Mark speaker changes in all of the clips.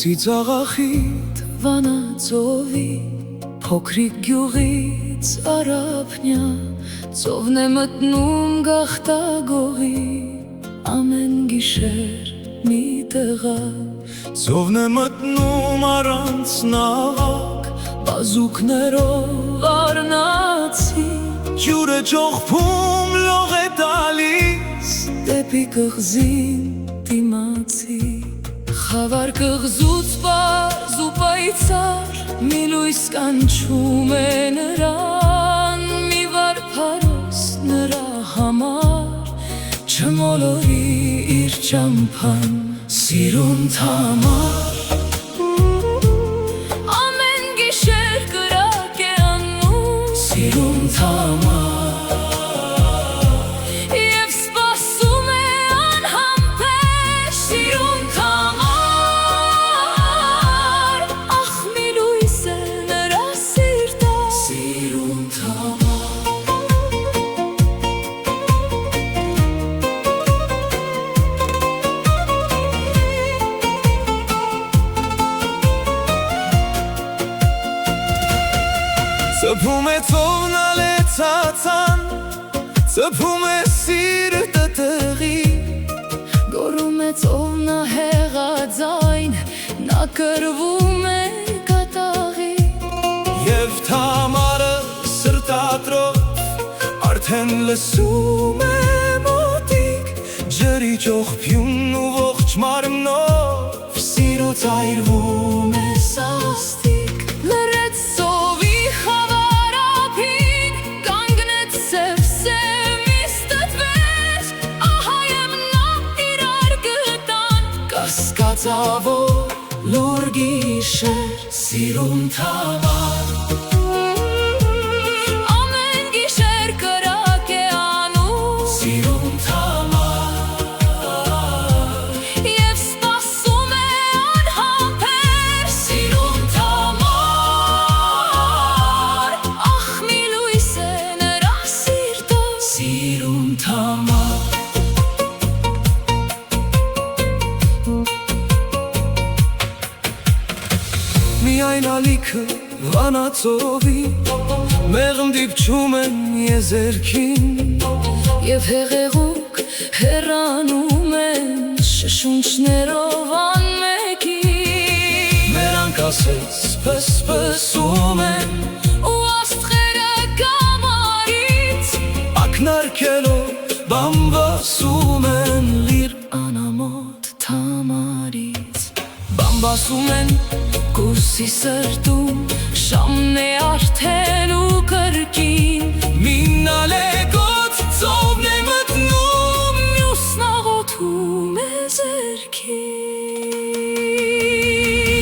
Speaker 1: Ծիծաղախիտ վանածովի փոքրիկ գյուղից արաբնյա ծովն է մտնում գախտագողի ամեն գիշեր մի տեղա ծովն է մտնում առանց նավակ բազուկներով առնացի ջուրը ճողփում լող է տալիս դեպի կղզին դիմացի Խավար կղզուց պարզ ու պայծառ մի լույս կանչում է նրան մի վարդարոս նրա համար չմոլորի իր ճամփան սիրուն թամար ամեն գիշեր կրակ է անում սիրուն թամար Ծփում է ծովն ալեցացան, ծփում է սիրտը տեղի Գոռում է ծովն ահեղաձայն, նա կռվում է կատաղի Եվ թամարը սրտատրով, արդեն լսում է մոտիկ Ջրի ճողփյունն ու ողջ մարմնով, սիրուց այրվում է սաստիկ Լռեց ծովի Կասկածավոր լուր գիշեր սիրուն թամար Ամեն գիշեր կրակ է անում սիրուն թամար Եվ սպասում է անհամբեր սիրուն թամար Ախ մի լույս է նրա սիրտը սիրուն թամար Միայն ալիքը վանածովի մեղմ դիպչում են եզերքին Եվ հեղեղուկ հեռանում են շշունչներով անմեկին Նրանք ասեց պսպսում են ու աստղերը կամարից Ակնարկելով բամբասում են լիր անամոտ թամարից Բամբասում են Կուրսի սրտում շամն է արդեն ու կրկին Մինալեկոց ծովն է մտնում մյուսն աղոթում է ձերքին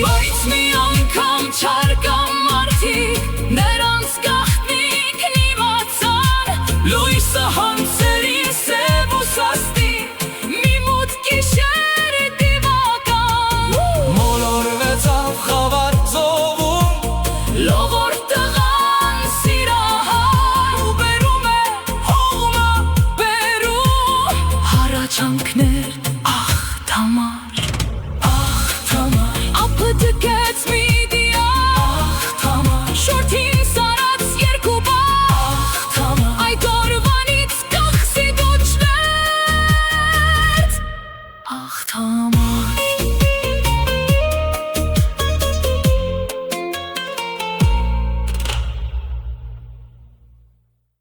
Speaker 1: Բայց մի անգամ չարկամ մարդիկ նրանց գաղտնիքն իմացան Լույսը հանցերին սև ու սաստիկ մի մութ գիշեր դիվական Մոլորվեցավ խավար ծովում լողոր տղան սիրահար ու բերում է հողմը բերում Հարաճանքներ ախ թամար Ապը դկեց մի դիա ախ թամար Շորթին սարած երկու բախ Այդ օրվանից կղզի դոչվեց ախ թամար